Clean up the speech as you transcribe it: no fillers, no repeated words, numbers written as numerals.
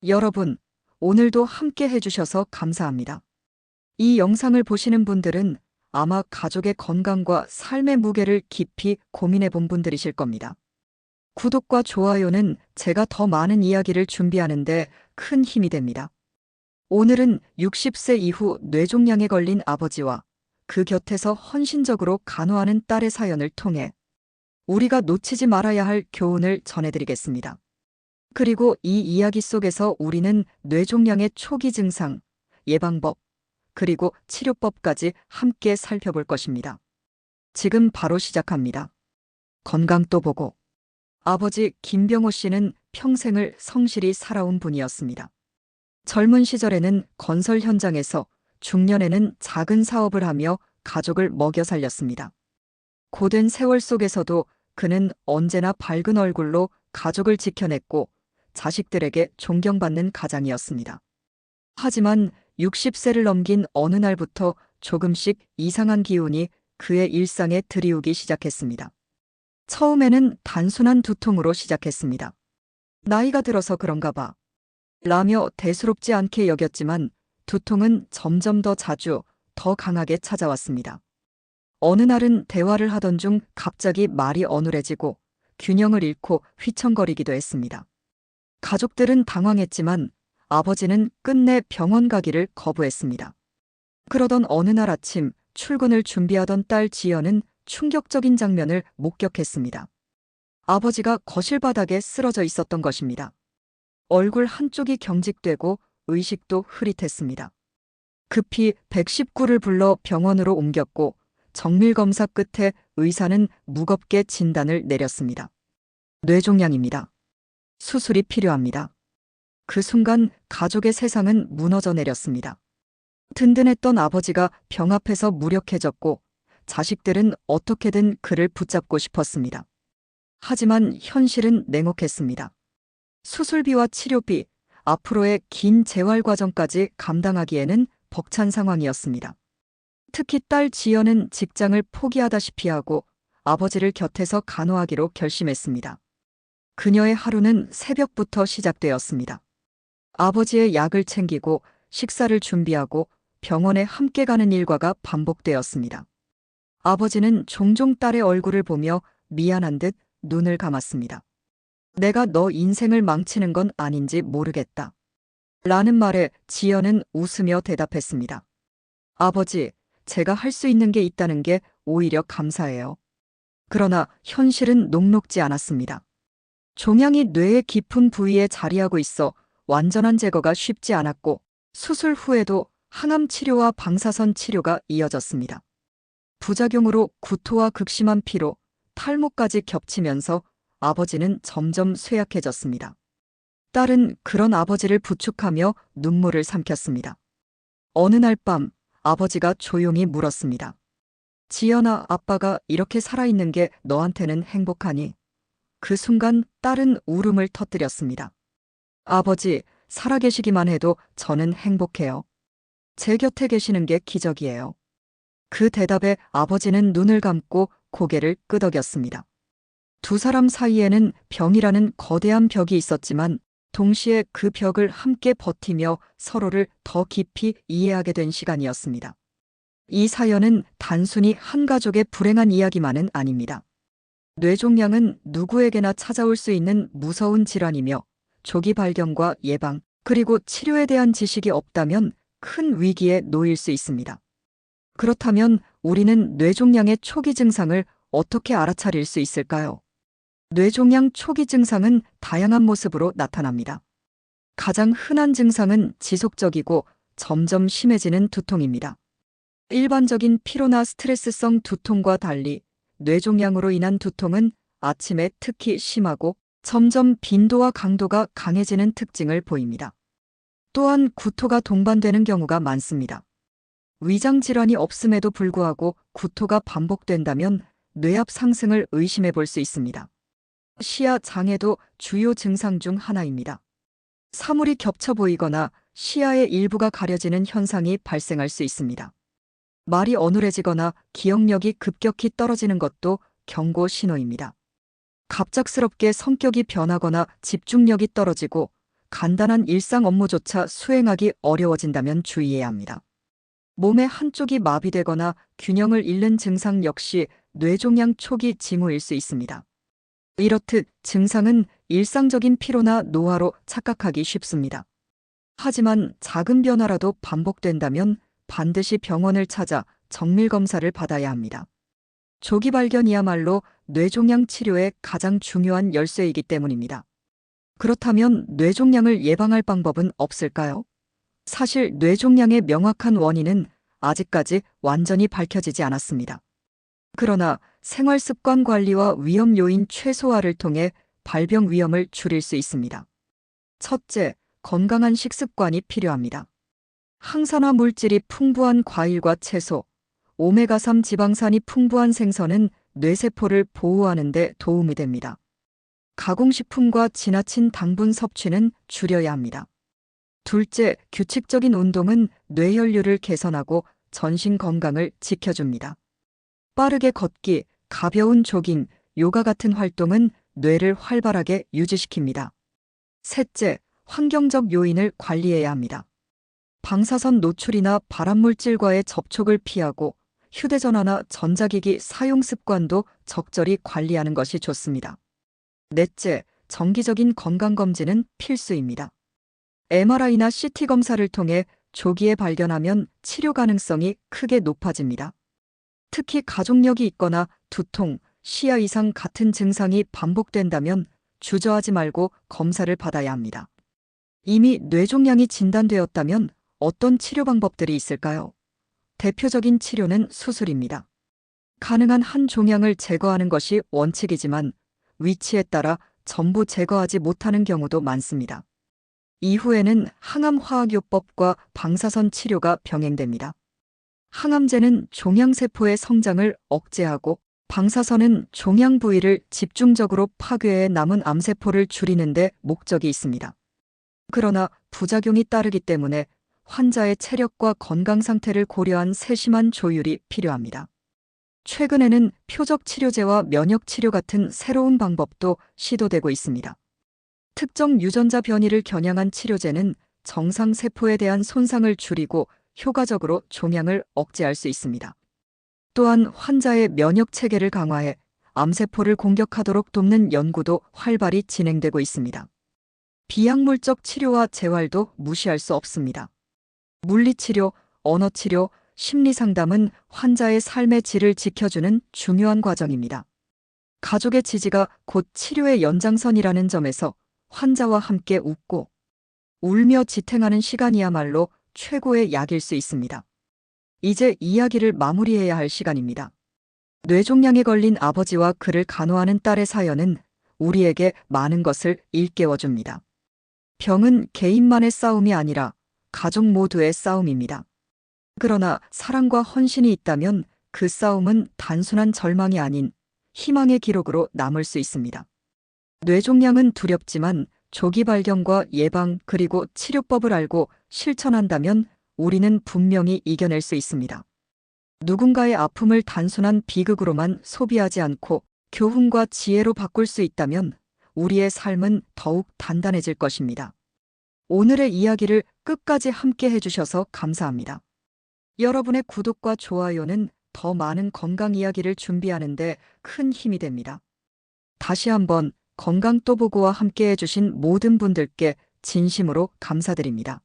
여러분, 오늘도 함께 해주셔서 감사합니다. 이 영상을 보시는 분들은 아마 가족의 건강과 삶의 무게를 깊이 고민해 본 분들이실 겁니다. 구독과 좋아요는 제가 더 많은 이야기를 준비하는데 큰 힘이 됩니다. 오늘은 60세 이후 뇌종양에 걸린 아버지와 그 곁에서 헌신적으로 간호하는 딸의 사연을 통해 우리가 놓치지 말아야 할 교훈을 전해드리겠습니다. 그리고 이 이야기 속에서 우리는 뇌종양의 초기 증상, 예방법, 그리고 치료법까지 함께 살펴볼 것입니다. 지금 바로 시작합니다. 건강 또 보고. 아버지 김병호 씨는 평생을 성실히 살아온 분이었습니다. 젊은 시절에는 건설 현장에서, 중년에는 작은 사업을 하며 가족을 먹여 살렸습니다. 고된 세월 속에서도 그는 언제나 밝은 얼굴로 가족을 지켜냈고 자식들에게 존경받는 가장이었습니다. 하지만 60세를 넘긴 어느 날부터 조금씩 이상한 기운이 그의 일상에 들이우기 시작했습니다. 처음에는 단순한 두통으로 시작했습니다. 나이가 들어서 그런가 봐 라며 대수롭지 않게 여겼지만 두통은 점점 더 자주, 더 강하게 찾아왔습니다. 어느 날은 대화를 하던 중 갑자기 말이 어눌해지고 균형을 잃고 휘청거리기도 했습니다. 가족들은 당황했지만 아버지는 끝내 병원 가기를 거부했습니다. 그러던 어느 날 아침 출근을 준비하던 딸 지연은 충격적인 장면을 목격했습니다. 아버지가 거실 바닥에 쓰러져 있었던 것입니다. 얼굴 한쪽이 경직되고 의식도 흐릿했습니다. 급히 119를 불러 병원으로 옮겼고 정밀검사 끝에 의사는 무겁게 진단을 내렸습니다. 뇌종양입니다. 수술이 필요합니다. 그 순간 가족의 세상은 무너져 내렸습니다. 든든했던 아버지가 병 앞에서 무력해졌고 자식들은 어떻게든 그를 붙잡고 싶었습니다. 하지만 현실은 냉혹했습니다. 수술비와 치료비, 앞으로의 긴 재활 과정까지 감당하기에는 벅찬 상황이었습니다. 특히 딸 지연은 직장을 포기하다시피 하고 아버지를 곁에서 간호하기로 결심했습니다. 그녀의 하루는 새벽부터 시작되었습니다. 아버지의 약을 챙기고 식사를 준비하고 병원에 함께 가는 일과가 반복되었습니다. 아버지는 종종 딸의 얼굴을 보며 미안한 듯 눈을 감았습니다. 내가 너 인생을 망치는 건 아닌지 모르겠다. 라는 말에 지연은 웃으며 대답했습니다. 아버지, 제가 할 수 있는 게 있다는 게 오히려 감사해요. 그러나 현실은 녹록지 않았습니다. 종양이 뇌의 깊은 부위에 자리하고 있어 완전한 제거가 쉽지 않았고 수술 후에도 항암 치료와 방사선 치료가 이어졌습니다. 부작용으로 구토와 극심한 피로, 탈모까지 겹치면서 아버지는 점점 쇠약해졌습니다. 딸은 그런 아버지를 부축하며 눈물을 삼켰습니다. 어느 날 밤 아버지가 조용히 물었습니다. 지연아, 아빠가 이렇게 살아있는 게 너한테는 행복하니? 그 순간 딸은 울음을 터뜨렸습니다. 아버지, 살아계시기만 해도 저는 행복해요. 제 곁에 계시는 게 기적이에요. 그 대답에 아버지는 눈을 감고 고개를 끄덕였습니다. 두 사람 사이에는 병이라는 거대한 벽이 있었지만 동시에 그 벽을 함께 버티며 서로를 더 깊이 이해하게 된 시간이었습니다. 이 사연은 단순히 한 가족의 불행한 이야기만은 아닙니다. 뇌종양은 누구에게나 찾아올 수 있는 무서운 질환이며 조기 발견과 예방, 그리고 치료에 대한 지식이 없다면 큰 위기에 놓일 수 있습니다. 그렇다면 우리는 뇌종양의 초기 증상을 어떻게 알아차릴 수 있을까요? 뇌종양 초기 증상은 다양한 모습으로 나타납니다. 가장 흔한 증상은 지속적이고 점점 심해지는 두통입니다. 일반적인 피로나 스트레스성 두통과 달리 뇌종양으로 인한 두통은 아침에 특히 심하고 점점 빈도와 강도가 강해지는 특징을 보입니다. 또한 구토가 동반되는 경우가 많습니다. 위장 질환이 없음에도 불구하고 구토가 반복된다면 뇌압 상승을 의심해 볼 수 있습니다. 시야 장애도 주요 증상 중 하나입니다. 사물이 겹쳐 보이거나 시야의 일부가 가려지는 현상이 발생할 수 있습니다. 말이 어눌해지거나 기억력이 급격히 떨어지는 것도 경고 신호입니다. 갑작스럽게 성격이 변하거나 집중력이 떨어지고 간단한 일상 업무조차 수행하기 어려워진다면 주의해야 합니다. 몸의 한쪽이 마비되거나 균형을 잃는 증상 역시 뇌종양 초기 징후일 수 있습니다. 이렇듯 증상은 일상적인 피로나 노화로 착각하기 쉽습니다. 하지만 작은 변화라도 반복된다면 반드시 병원을 찾아 정밀 검사를 받아야 합니다. 조기 발견이야말로 뇌종양 치료의 가장 중요한 열쇠이기 때문입니다. 그렇다면 뇌종양을 예방할 방법은 없을까요? 사실 뇌종양의 명확한 원인은 아직까지 완전히 밝혀지지 않았습니다. 그러나 생활 습관 관리와 위험 요인 최소화를 통해 발병 위험을 줄일 수 있습니다. 첫째, 건강한 식습관이 필요합니다. 항산화 물질이 풍부한 과일과 채소, 오메가3 지방산이 풍부한 생선은 뇌세포를 보호하는 데 도움이 됩니다. 가공식품과 지나친 당분 섭취는 줄여야 합니다. 둘째, 규칙적인 운동은 뇌혈류를 개선하고 전신 건강을 지켜줍니다. 빠르게 걷기, 가벼운 조깅, 요가 같은 활동은 뇌를 활발하게 유지시킵니다. 셋째, 환경적 요인을 관리해야 합니다. 방사선 노출이나 발암물질과의 접촉을 피하고 휴대전화나 전자기기 사용 습관도 적절히 관리하는 것이 좋습니다. 넷째, 정기적인 건강검진은 필수입니다. MRI나 CT 검사를 통해 조기에 발견하면 치료 가능성이 크게 높아집니다. 특히 가족력이 있거나 두통, 시야 이상 같은 증상이 반복된다면 주저하지 말고 검사를 받아야 합니다. 이미 뇌종양이 진단되었다면 어떤 치료 방법들이 있을까요? 대표적인 치료는 수술입니다. 가능한 한 종양을 제거하는 것이 원칙이지만 위치에 따라 전부 제거하지 못하는 경우도 많습니다. 이후에는 항암화학요법과 방사선 치료가 병행됩니다. 항암제는 종양세포의 성장을 억제하고 방사선은 종양 부위를 집중적으로 파괴해 남은 암세포를 줄이는 데 목적이 있습니다. 그러나 부작용이 따르기 때문에 환자의 체력과 건강 상태를 고려한 세심한 조율이 필요합니다. 최근에는 표적 치료제와 면역 치료 같은 새로운 방법도 시도되고 있습니다. 특정 유전자 변이를 겨냥한 치료제는 정상 세포에 대한 손상을 줄이고 효과적으로 종양을 억제할 수 있습니다. 또한 환자의 면역 체계를 강화해 암세포를 공격하도록 돕는 연구도 활발히 진행되고 있습니다. 비약물적 치료와 재활도 무시할 수 없습니다. 물리치료, 언어치료, 심리상담은 환자의 삶의 질을 지켜주는 중요한 과정입니다. 가족의 지지가 곧 치료의 연장선이라는 점에서 환자와 함께 웃고 울며 지탱하는 시간이야말로 최고의 약일 수 있습니다. 이제 이야기를 마무리해야 할 시간입니다. 뇌종양에 걸린 아버지와 그를 간호하는 딸의 사연은 우리에게 많은 것을 일깨워줍니다. 병은 개인만의 싸움이 아니라 가족 모두의 싸움입니다. 그러나 사랑과 헌신이 있다면 그 싸움은 단순한 절망이 아닌 희망의 기록으로 남을 수 있습니다. 뇌종양은 두렵지만 조기 발견과 예방 그리고 치료법을 알고 실천한다면 우리는 분명히 이겨낼 수 있습니다. 누군가의 아픔을 단순한 비극으로만 소비하지 않고 교훈과 지혜로 바꿀 수 있다면 우리의 삶은 더욱 단단해질 것입니다. 오늘의 이야기를 끝까지 함께 해주셔서 감사합니다. 여러분의 구독과 좋아요는 더 많은 건강 이야기를 준비하는 데 큰 힘이 됩니다. 다시 한번 건강 또 보고와 함께 해주신 모든 분들께 진심으로 감사드립니다.